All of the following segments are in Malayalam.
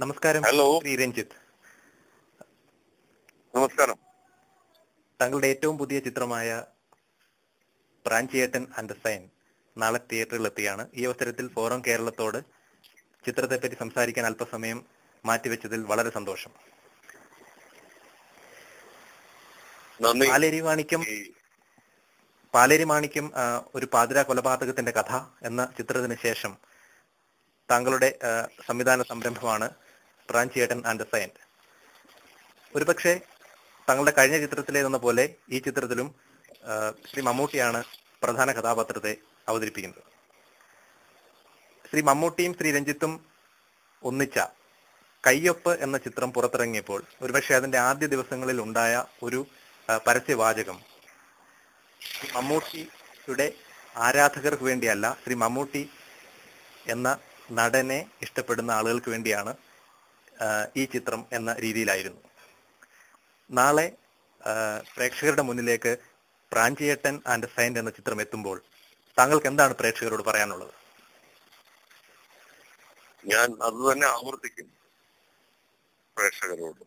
നമസ്കാരം. ഹലോ, ശ്രീ രഞ്ജിത്ത്. നമസ്കാരം. താങ്കളുടെ ഏറ്റവും പുതിയ ചിത്രമായ പ്രാഞ്ചിയേട്ടൻ ആൻഡ് സൈൻ നാളെ തിയേറ്ററിലെത്തിയാണ്. ഈ അവസരത്തിൽ ഫോറം കേരളത്തോട് ചിത്രത്തെപ്പറ്റി സംസാരിക്കാൻ അല്പസമയം മാറ്റിവെച്ചതിൽ വളരെ സന്തോഷം. നന്ദി. പാലേരി മാണിക്യം ഒരു പാതിരാ കൊലപാതകത്തിന്റെ കഥ എന്ന ചിത്രത്തിന് ശേഷം താങ്കളുടെ സംവിധാന സംരംഭമാണ് പ്രാഞ്ചിയേട്ടൻ ആൻഡ് സൈൻ. ഒരുപക്ഷെ താങ്കളുടെ കഴിഞ്ഞ ചിത്രത്തിലേതെന്ന പോലെ ഈ ചിത്രത്തിലും ശ്രീ മമ്മൂട്ടിയാണ് പ്രധാന കഥാപാത്രത്തെ അവതരിപ്പിക്കുന്നത്. ശ്രീ മമ്മൂട്ടിയും ശ്രീ രഞ്ജിത്തും ഒന്നിച്ച കയ്യൊപ്പ് എന്ന ചിത്രം പുറത്തിറങ്ങിയപ്പോൾ ഒരുപക്ഷെ അതിന്റെ ആദ്യ ദിവസങ്ങളിൽ ഉണ്ടായ ഒരു പരസ്യവാചകം ശ്രീ മമ്മൂട്ടിയുടെ ആരാധകർക്ക് വേണ്ടിയല്ല, ശ്രീ മമ്മൂട്ടി എന്ന നടനെ ഇഷ്ടപ്പെടുന്ന ആളുകൾക്ക് വേണ്ടിയാണ് ഈ ചിത്രം എന്ന രീതിയിലായിരുന്നു. നാളെ പ്രേക്ഷകരുടെ മുന്നിലേക്ക് പ്രാഞ്ചിയേട്ടൻ ആൻഡ് സൈൻ എന്ന ചിത്രം എത്തുമ്പോൾ താങ്കൾക്ക് എന്താണ് പ്രേക്ഷകരോട് പറയാനുള്ളത്? ഞാൻ അത് തന്നെ ആവർത്തിക്കും പ്രേക്ഷകരോട്.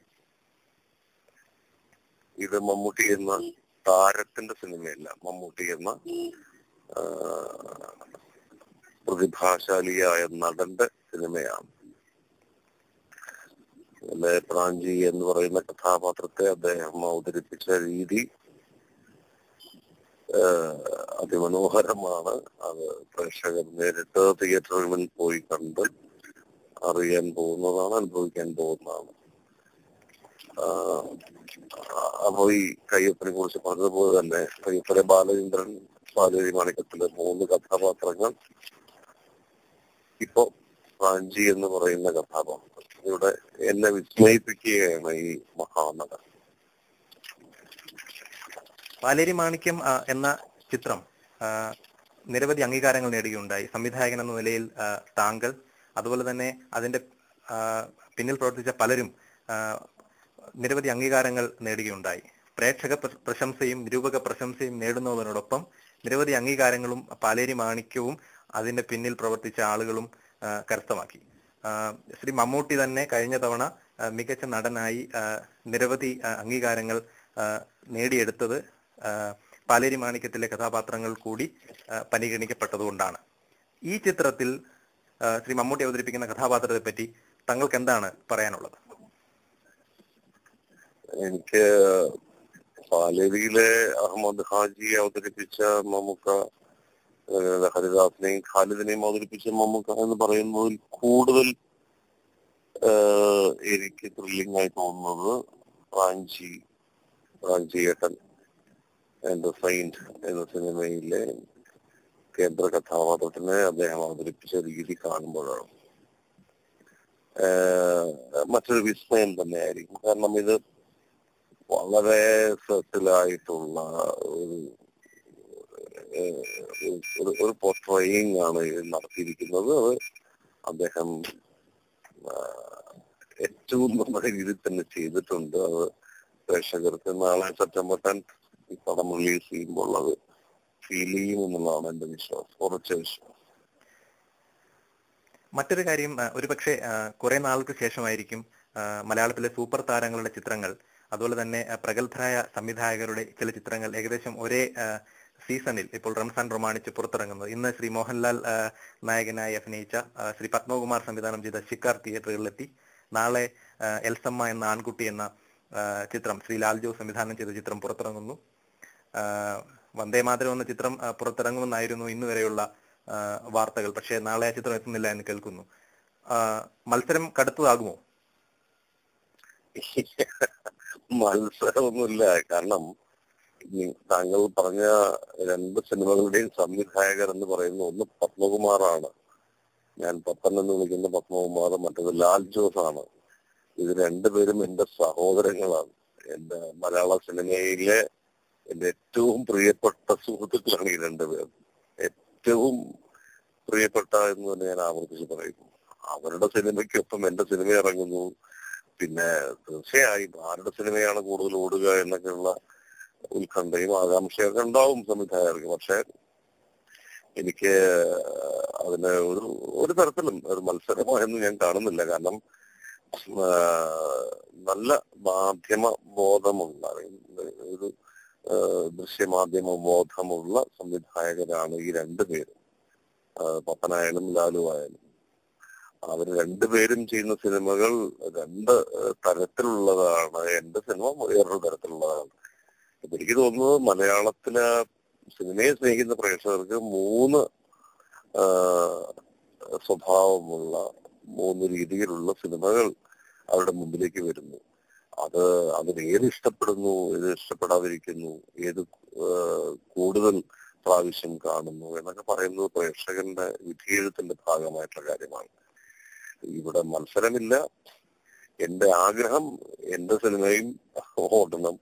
ഇത് മമ്മൂട്ടി എന്ന താരത്തിന്റെ സിനിമയല്ല, മമ്മൂട്ടി എന്ന പ്രതിഭാശാലിയായ നടന്റെ സിനിമയാണ്. അല്ലെ, പ്രാഞ്ചി എന്ന് പറയുന്ന കഥാപാത്രത്തെ അദ്ദേഹം അവതരിപ്പിച്ച രീതി അതിമനോഹരമാണ്. അത് പ്രേക്ഷകർ നേരിട്ട് തിയേറ്ററുകളിൽ പോയി കണ്ട് അറിയാൻ പോകുന്നതാണ്, അനുഭവിക്കാൻ പോകുന്നതാണ്. അപ്പൊ ഈ കയ്യൊപ്പിനെ കുറിച്ച് പറഞ്ഞതുപോലെ തന്നെ കയ്യൊപ്പിലെ ബാലചന്ദ്രൻ, പാലേരി മാണിക്യത്തിലെ 3 കഥാപാത്രങ്ങൾ, ഇപ്പൊ പ്രാഞ്ചി എന്ന് പറയുന്ന കഥാപാത്രം ഇവിടെ എന്നെ വിസ്മയിപ്പിക്കുകയാണ് ഈ മഹാനടൻ. പാലേരി മാണിക്യം എന്ന ചിത്രം നിരവധി അംഗീകാരങ്ങൾ നേടുകയുണ്ടായി. സംവിധായകൻ എന്ന നിലയിൽ താങ്കൾ, അതുപോലെ തന്നെ അതിന്റെ പിന്നിൽ പ്രവർത്തിച്ച പലരും നിരവധി അംഗീകാരങ്ങൾ നേടുകയുണ്ടായി. പ്രേക്ഷക പ്രശംസയും നിരൂപക പ്രശംസയും നേടുന്നതിനോടൊപ്പം നിരവധി അംഗീകാരങ്ങളും പാലേരി മാണിക്യവും അതിന്റെ പിന്നിൽ പ്രവർത്തിച്ച ആളുകളും കരസ്ഥമാക്കി. ശ്രീ മമ്മൂട്ടി തന്നെ കഴിഞ്ഞ തവണ മികച്ച നടനായി നിരവധി അംഗീകാരങ്ങൾ നേടിയെടുത്തത് പാലേരി മാണിക്യത്തിലെ കഥാപാത്രങ്ങൾ കൂടി പരിഗണിക്കപ്പെട്ടതുകൊണ്ടാണ്. ഈ ചിത്രത്തിൽ ശ്രീ മമ്മൂട്ടി അവതരിപ്പിക്കുന്ന കഥാപാത്രത്തെ പറ്റി താങ്കൾക്ക് എന്താണ് പറയാനുള്ളത്? എനിക്ക് പാലേരിയിലെ അഹമ്മദ് ഹാജി അവതരിപ്പിച്ച മമ്മൂക്ക, ഹരിദാസിനെയും ഖാലിദിനെയും അവതരിപ്പിച്ച മമ്മൂക്ക എന്ന് പറയുന്നതിൽ കൂടുതൽ എനിക്ക് ത്രില്ലിംഗ് ആയി തോന്നുന്നത് പ്രാഞ്ചിയേട്ടൻ ആൻഡ് സൈൻ എന്ന സിനിമയിലെ കേന്ദ്ര കഥാപാത്രത്തിനെ അദ്ദേഹം അവതരിപ്പിച്ച രീതി കാണുമ്പോഴാണ്. മറ്റൊരു വിസ്മയം തന്നെയായിരിക്കും. കാരണം ഇത് വളരെ സെറ്റിലായിട്ടുള്ള ഒരു പോർട്രയിങ് ആണ് നടത്തിയിരിക്കുന്നത്. അത് അദ്ദേഹം ഏറ്റവും നല്ല രീതിയിൽ തന്നെ ചെയ്തിട്ടുണ്ട്. അത് പ്രേക്ഷകർക്ക് നാളെ സെപ്റ്റംബർ 10 ഈ പടം റിലീസ് ചെയ്യുമ്പോൾ അത് ഫീൽ ചെയ്യുമെന്നുള്ളതാണ് എന്റെ വിശ്വാസം, ഉറച്ച വിശ്വാസം. മറ്റൊരു കാര്യം, ഒരുപക്ഷെ കുറെ നാൾക്ക് ശേഷമായിരിക്കും മലയാളത്തിലെ സൂപ്പർ താരങ്ങളുടെ ചിത്രങ്ങൾ, അതുപോലെ തന്നെ പ്രഗത്ഭരായ സംവിധായകരുടെ ചില ചിത്രങ്ങൾ ഏകദേശം ഒരേ സീസണിൽ ഇപ്പോൾ റംസാൻ പ്രമാണിച്ച് പുറത്തിറങ്ങുന്നത്. ഇന്ന് ശ്രീ മോഹൻലാൽ നായകനായി അഭിനയിച്ച ശ്രീ പത്മകുമാർ സംവിധാനം ചെയ്ത ശിക്കാർ തിയേറ്ററുകളിലെത്തി. നാളെ എൽസമ്മ എന്ന ആൺകുട്ടി എന്ന ചിത്രം ശ്രീ ലാൽ ജോസ് സംവിധാനം ചെയ്ത ചിത്രം പുറത്തിറങ്ങുന്നു. വന്ദേ മാതരം എന്ന ചിത്രം പുറത്തിറങ്ങുമെന്നായിരുന്നു ഇന്ന് വരെയുള്ള വാർത്തകൾ. പക്ഷേ നാളെ ആ ചിത്രം എത്തുന്നില്ല എന്ന് കേൾക്കുന്നു. മത്സരം കടുത്തതാകുമോ? മത്സരമൊന്നുമില്ല. കാരണം താങ്കൾ പറഞ്ഞ 2 സിനിമകളുടെയും സംവിധായകർ എന്ന് പറയുന്ന ഒന്ന് പത്മകുമാറാണ്, ഞാൻ പപ്പൻ എന്ന് വിളിക്കുന്ന പത്മകുമാർ, മറ്റേത് ലാൽ ജോസ് ആണ്. ഇത് 2 പേരും എന്റെ സഹോദരങ്ങളാണ്. എന്റെ മലയാള സിനിമയിലെ എന്റെ ഏറ്റവും പ്രിയപ്പെട്ട സുഹൃത്തുക്കളാണ് ഈ 2 പേർ. ഏറ്റവും പ്രിയപ്പെട്ട എന്ന് തന്നെ ഞാൻ ആവർത്തിച്ച് പറയുന്നു. അവരുടെ സിനിമയ്ക്കൊപ്പം എന്റെ സിനിമ ഇറങ്ങുന്നു. പിന്നെ തീർച്ചയായും ആരുടെ സിനിമയാണ് കൂടുതൽ ഓടുക എന്നൊക്കെയുള്ള ഉത്കണ്ഠയും ആകാംക്ഷയൊക്കെ ഉണ്ടാവും സംവിധായകർക്ക്. പക്ഷെ എനിക്ക് അതിന് ഒരു തരത്തിലും ഒരു മത്സരമായെന്ന് ഞാൻ കാണുന്നില്ല. കാരണം നല്ല മാധ്യമ ബോധമുള്ള ഒരു ദൃശ്യമാധ്യമ ബോധമുള്ള സംവിധായകരാണ് ഈ രണ്ടുപേരും, പപ്പനായാലും ലാലു ആയാലും. അവർ രണ്ടുപേരും ചെയ്യുന്ന സിനിമകൾ രണ്ട് തരത്തിലുള്ളതാണ്. എന്റെ സിനിമ വേറൊരു തരത്തിലുള്ളതാണ്. അപ്പൊ എനിക്ക് തോന്നുന്നത് മലയാളത്തിലെ സിനിമയെ സ്നേഹിക്കുന്ന പ്രേക്ഷകർക്ക് മൂന്ന് സ്വഭാവമുള്ള, മൂന്ന് രീതിയിലുള്ള സിനിമകൾ അവരുടെ മുമ്പിലേക്ക് വരുന്നു. അതിന് ഏത് ഇഷ്ടപ്പെടുന്നു, ഏത് ഇഷ്ടപ്പെടാതിരിക്കുന്നു, ഏത് കൂടുതൽ പ്രാവശ്യം കാണുന്നു എന്നൊക്കെ പറയുന്നത് പ്രേക്ഷകന്റെ വിധിയെഴുത്തിന്റെ ഭാഗമായിട്ടുള്ള കാര്യമാണ്. ഇവിടെ മത്സരമില്ല. എന്റെ ആഗ്രഹം എന്റെ സിനിമയും ഓടണം,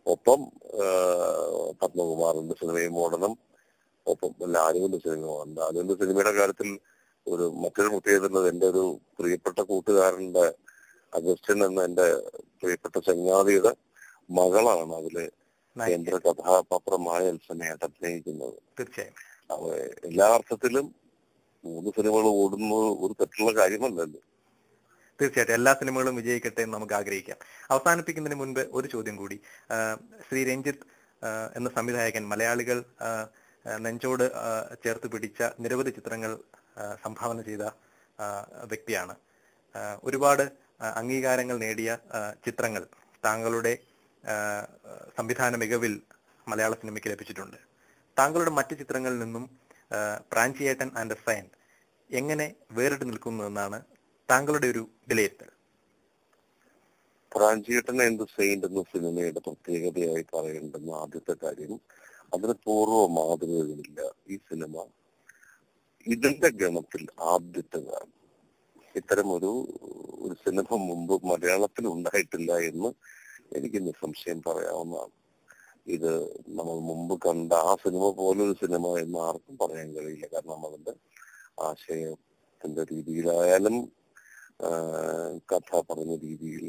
ഒപ്പം പത്മകുമാറിന്റെ സിനിമയും ഓടണം, ഒപ്പം ലാലുവിന്റെ സിനിമയും ഓടണം. ലാലുവിന്റെ സിനിമയുടെ കാര്യത്തിൽ മറ്റൊരു മുഖ്യതുള്ളത് എന്റെ ഒരു പ്രിയപ്പെട്ട കൂട്ടുകാരന്റെ അഗസ്റ്റിൻ എന്ന എന്റെ പ്രിയപ്പെട്ട ചങ്ങാതിയുടെ മകളാണ് അതിലെ കേന്ദ്ര കഥാപാത്രമായ എൽസനയായിട്ട് അഭിനയിക്കുന്നത്. തീർച്ചയായും എല്ലാ അർത്ഥത്തിലും മൂന്ന് സിനിമകൾ ഓടുന്നത് ഒരു തെറ്റുള്ള കാര്യമല്ലല്ലോ. തീർച്ചയായിട്ടും എല്ലാ സിനിമകളും വിജയിക്കട്ടെ എന്ന് നമുക്ക് ആഗ്രഹിക്കാം. അവസാനിപ്പിക്കുന്നതിന് മുൻപ് ഒരു ചോദ്യം കൂടി. ശ്രീ രഞ്ജിത്ത് എന്ന സംവിധായകൻ മലയാളികൾ നെഞ്ചോട് ചേർത്ത് പിടിച്ച നിരവധി ചിത്രങ്ങൾ സംഭാവന ചെയ്ത വ്യക്തിയാണ്. ഒരുപാട് അംഗീകാരങ്ങൾ നേടിയ ചിത്രങ്ങൾ താങ്കളുടെ സംവിധാന മികവിൽ മലയാള സിനിമയ്ക്ക് ലഭിച്ചിട്ടുണ്ട്. താങ്കളുടെ മറ്റ് ചിത്രങ്ങളിൽ നിന്നും പ്രാഞ്ചിയേട്ടൻ ആൻഡ് എ സെയിന്റ് എങ്ങനെ വേറിട്ട് നിൽക്കുന്നു എന്നാണ് താങ്കളുടെ ഒരു വിലയിരുത്തൽ? പ്രാഞ്ചിയേട്ടൻ ആൻഡ് എ സെയിന്റ് എന്ന സിനിമയുടെ പ്രത്യേകതയായി പറയേണ്ടുന്ന ആദ്യത്തെ കാര്യം, അതിന് പൂർവ്വ മാതൃകകളില്ല. ഈ സിനിമ ഇതിന്റെ ഗണത്തിൽ ആദ്യത്തേതാണ്. ഇത്തരം ഒരു സിനിമ മുമ്പ് മലയാളത്തിൽ ഉണ്ടായിട്ടില്ല എന്ന് എനിക്ക് നിസ്സംശയം പറയാവുന്നതാണ്. ഇത് നമ്മൾ മുമ്പ് കണ്ട ആ സിനിമ പോലൊരു സിനിമ എന്ന് ആർക്കും പറയാൻ കഴിയില്ല. കാരണം അതിന്റെ ആശയത്തിന്റെ രീതിയിലായാലും കഥ പറഞ്ഞ രീതിയിൽ,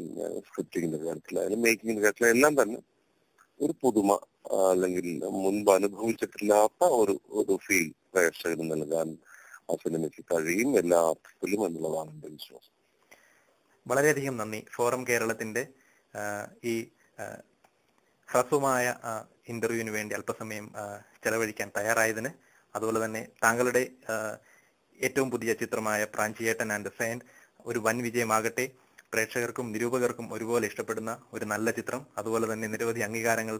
സ്ക്രിപ്റ്റിങ്ങിന്റെ കാര്യത്തിലായാലും മേക്കിങ്ങിന്റെ കാര്യത്തിലായാലും എല്ലാം തന്നെ ഒരു പുതുമ അല്ലെങ്കിൽ മുൻപ് അനുഭവിച്ചിട്ടില്ലാത്ത ഒരു ഫീൽ പ്രേക്ഷകന് നൽകാൻ ആ സിനിമയ്ക്ക് കഴിയും എല്ലാ അർത്ഥത്തിലും എന്നുള്ളതാണ് എന്റെ വിശ്വാസം. വളരെയധികം നന്ദി. ഫോറം കേരളത്തിന്റെ ഈ ഹ്രസ്വമായ ഇന്റർവ്യൂവിന് വേണ്ടി അല്പസമയം ചെലവഴിക്കാൻ തയ്യാറായതിന്, അതുപോലെ തന്നെ താങ്കളുടെ ഏറ്റവും പുതിയ ചിത്രമായ പ്രാഞ്ചിയേട്ടൻ ആൻഡ് എ സെയിന്റ് ഒരു വൻ വിജയമാകട്ടെ. പ്രേക്ഷകർക്കും നിരൂപകർക്കും ഒരുപോലെ ഇഷ്ടപ്പെടുന്ന ഒരു നല്ല ചിത്രം, അതുപോലെ തന്നെ നിരവധി അംഗീകാരങ്ങൾ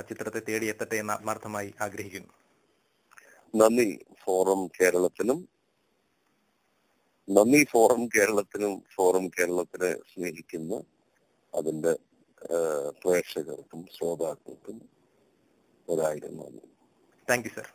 ചിത്രത്തെ തേടിയെത്തട്ടെ എന്ന് ആത്മാർത്ഥമായി ആഗ്രഹിക്കുന്നു. നന്ദി ഫോറം കേരളത്തിനും, ഫോറം കേരളത്തിനെ സ്നേഹിക്കുന്ന അതിന്റെ പ്രേക്ഷകർക്കും ശ്രോതാക്കൾക്കും ഒരായിരം നന്ദി. Thank you sir.